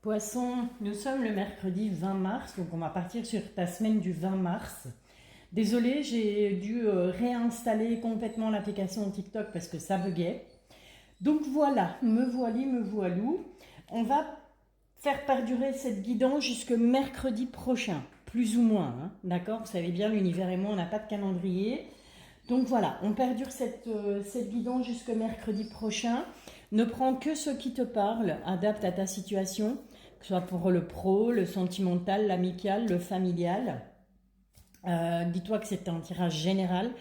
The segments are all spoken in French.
Poisson, nous sommes le mercredi 20 mars, donc on va partir sur ta semaine du 20 mars. Désolée, j'ai dû réinstaller complètement l'application TikTok parce que ça buguait. Donc voilà, me voili, me voilou. On va faire perdurer cette guidance jusque mercredi prochain, plus ou moins, hein, d'accord? Vous savez bien, l'univers et moi, on n'a pas de calendrier. Donc voilà, on perdure cette guidance jusque mercredi prochain. Ne prends que ce qui te parle, adapte à ta situation, que ce soit pour le pro, le sentimental, l'amical, le familial. Dis-toi que c'est un tirage général,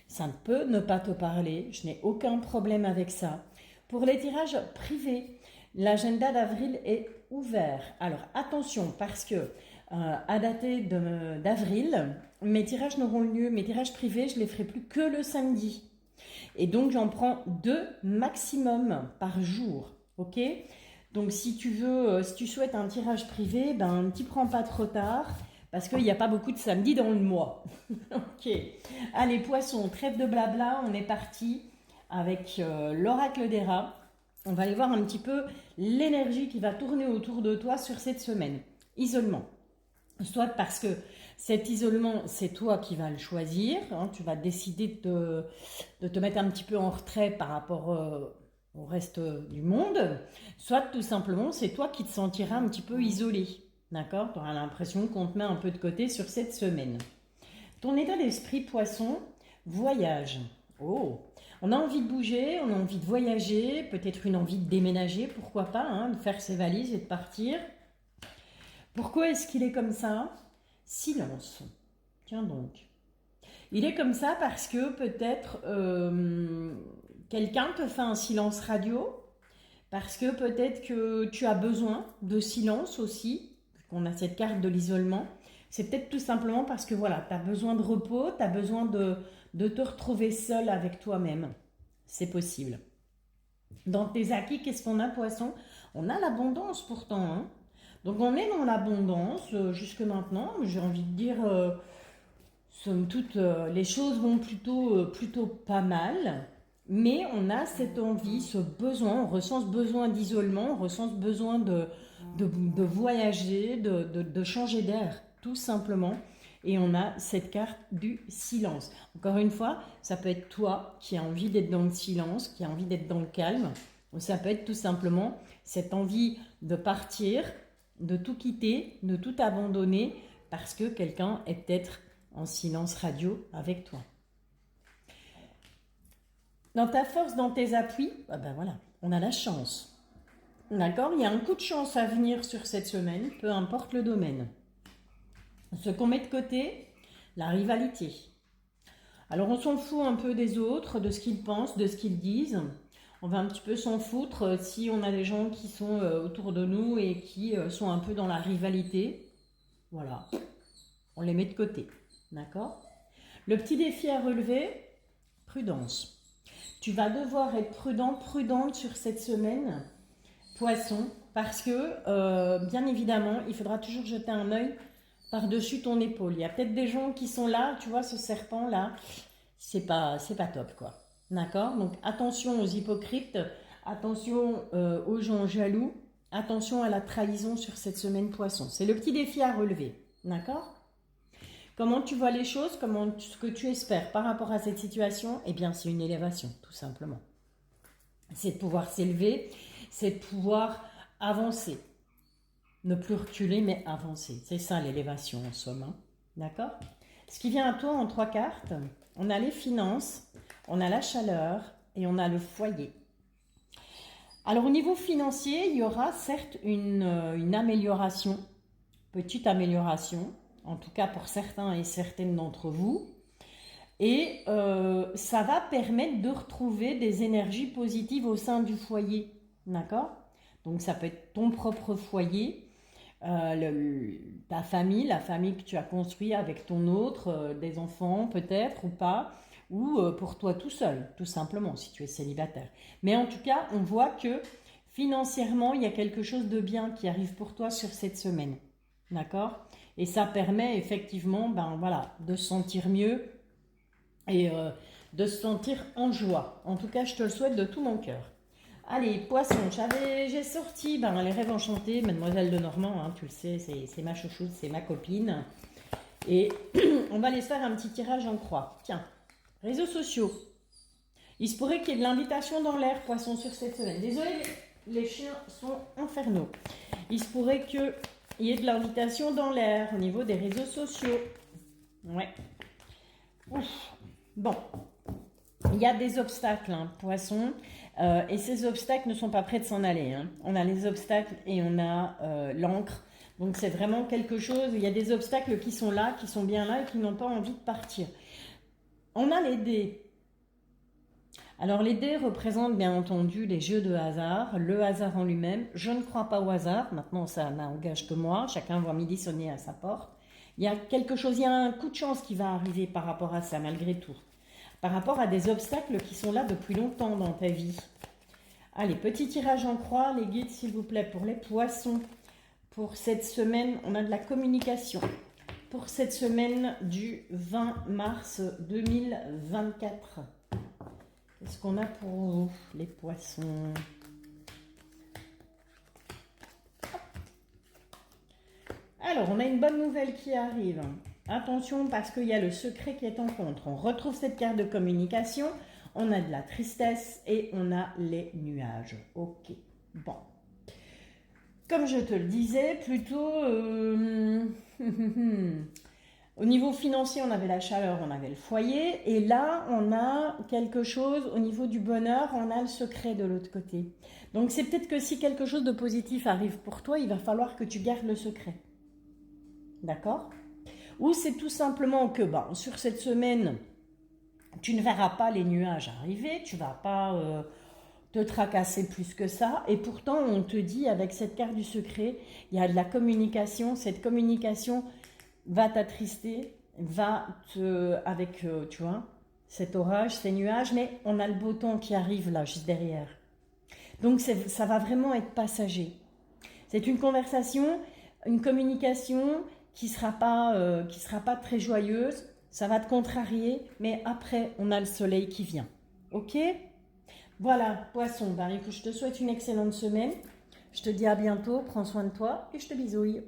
ça ne peut ne pas te parler, je n'ai aucun problème avec ça. Pour les tirages privés, l'agenda d'avril est ouvert. Alors attention, parce que à dater d'avril, mes tirages n'auront lieu, mes tirages privés, je les ferai plus que le samedi. Et donc j'en prends 2 maximum par jour, ok? Donc si tu veux, si tu souhaites un tirage privé, ben t'y prends pas trop tard, parce qu'il n'y a pas beaucoup de samedi dans le mois. Ok. Allez, poisson, trêve de blabla, on est parti avec l'oracle des rats. On va aller voir un petit peu l'énergie qui va tourner autour de toi sur cette semaine. Isolement. Soit parce que cet isolement, c'est toi qui vas le choisir, hein, tu vas décider de te mettre un petit peu en retrait par rapport au reste du monde, soit tout simplement, c'est toi qui te sentiras un petit peu isolé, d'accord? Tu auras l'impression qu'on te met un peu de côté sur cette semaine. Ton état d'esprit poisson, voyage. Oh, on a envie de bouger, on a envie de voyager, peut-être une envie de déménager, pourquoi pas, hein, de faire ses valises et de partir. Pourquoi est-ce qu'il est comme ça? Silence. Tiens donc. Il est comme ça parce que peut-être quelqu'un te fait un silence radio, parce que peut-être que tu as besoin de silence aussi, qu'on a cette carte de l'isolement. C'est peut-être tout simplement parce que voilà, tu as besoin de repos, tu as besoin de te retrouver seul avec toi-même. C'est possible. Dans tes acquis, qu'est-ce qu'on a, poisson? On a l'abondance pourtant, hein. Donc on est dans l'abondance jusque maintenant, j'ai envie de dire, somme toute, les choses vont plutôt pas mal, mais on a cette envie, ce besoin, on ressent ce besoin d'isolement, on ressent ce besoin de voyager, de changer d'air, tout simplement. Et on a cette carte du silence. Encore une fois, ça peut être toi qui as envie d'être dans le silence, qui a envie d'être dans le calme, ou ça peut être tout simplement cette envie de partir, de tout quitter, de tout abandonner parce que quelqu'un est peut-être en silence radio avec toi. Dans ta force, dans tes appuis, ben voilà, on a la chance. D'accord? Il y a un coup de chance à venir sur cette semaine, peu importe le domaine. Ce qu'on met de côté, la rivalité. Alors on s'en fout un peu des autres, de ce qu'ils pensent, de ce qu'ils disent. On va un petit peu s'en foutre si on a des gens qui sont autour de nous et qui sont un peu dans la rivalité. Voilà, on les met de côté, d'accord? Le petit défi à relever, prudence. Tu vas devoir être prudent, prudente sur cette semaine, poisson, parce que, bien évidemment, il faudra toujours jeter un œil par-dessus ton épaule. Il y a peut-être des gens qui sont là, tu vois, ce serpent-là, c'est pas top, quoi. D'accord? Donc attention aux hypocrites, attention aux gens jaloux, attention à la trahison sur cette semaine poisson. C'est le petit défi à relever. D'accord? Comment tu vois les choses, ce que tu espères par rapport à cette situation? Eh bien, c'est une élévation, tout simplement. C'est de pouvoir s'élever, c'est de pouvoir avancer. Ne plus reculer, mais avancer. C'est ça l'élévation en somme. Hein? D'accord? Ce qui vient à toi en 3 cartes, on a les finances, on a la chaleur et on a le foyer. Alors au niveau financier, il y aura certes une amélioration, petite amélioration, en tout cas pour certains et certaines d'entre vous. Et ça va permettre de retrouver des énergies positives au sein du foyer. D'accord? Donc ça peut être ton propre foyer, ta famille, la famille que tu as construite avec ton autre, des enfants peut-être ou pas, ou pour toi tout seul, tout simplement, si tu es célibataire. Mais en tout cas, on voit que financièrement, il y a quelque chose de bien qui arrive pour toi sur cette semaine. D'accord? Et ça permet effectivement, ben voilà, de se sentir mieux et de se sentir en joie. En tout cas, je te le souhaite de tout mon cœur. Allez, poisson, j'ai sorti les rêves enchantés, Mademoiselle de Normand, hein, tu le sais, c'est ma chouchoute, c'est ma copine. Et on va aller se faire un petit tirage en croix. Tiens, réseaux sociaux. Il se pourrait qu'il y ait de l'invitation dans l'air, poisson, sur cette semaine. Désolé, les chiens sont infernaux. Il se pourrait qu'il y ait de l'invitation dans l'air au niveau des réseaux sociaux. Ouais. Ouf. Bon. Il y a des obstacles, hein, poisson. Et ces obstacles ne sont pas prêts de s'en aller. Hein. On a les obstacles et on a l'encre. Donc c'est vraiment quelque chose, il y a des obstacles qui sont là, qui sont bien là et qui n'ont pas envie de partir. On a les dés. Alors les dés représentent bien entendu les jeux de hasard, le hasard en lui-même. Je ne crois pas au hasard, maintenant ça n'engage que moi, chacun voit midi sonner à sa porte. Il y a quelque chose, il y a un coup de chance qui va arriver par rapport à ça malgré tout. Par rapport à des obstacles qui sont là depuis longtemps dans ta vie. Allez, petit tirage en croix, les guides s'il vous plaît pour les poissons. Pour cette semaine, on a de la communication. Pour cette semaine du 20 mars 2024. Qu'est-ce qu'on a pour vous, les poissons? Alors, on a une bonne nouvelle qui arrive. Attention parce qu'il y a le secret qui est en contre. On retrouve cette carte de communication. On a de la tristesse et on a les nuages. Ok, bon. Comme je te le disais, plutôt au niveau financier, on avait la chaleur, on avait le foyer. Et là, on a quelque chose au niveau du bonheur, on a le secret de l'autre côté. Donc, c'est peut-être que si quelque chose de positif arrive pour toi, il va falloir que tu gardes le secret. D'accord? Ou c'est tout simplement que sur cette semaine, tu ne verras pas les nuages arriver, tu ne vas pas te tracasser plus que ça. Et pourtant, on te dit avec cette carte du secret, il y a de la communication. Cette communication va t'attrister, avec, tu vois, cet orage, ces nuages, mais on a le beau temps qui arrive là, juste derrière. Donc, ça va vraiment être passager. C'est une conversation, une communication qui sera pas très joyeuse. Ça va te contrarier, mais après, on a le soleil qui vient. Ok? Voilà, poisson. Écoute, je te souhaite une excellente semaine. Je te dis à bientôt. Prends soin de toi et je te bisouille.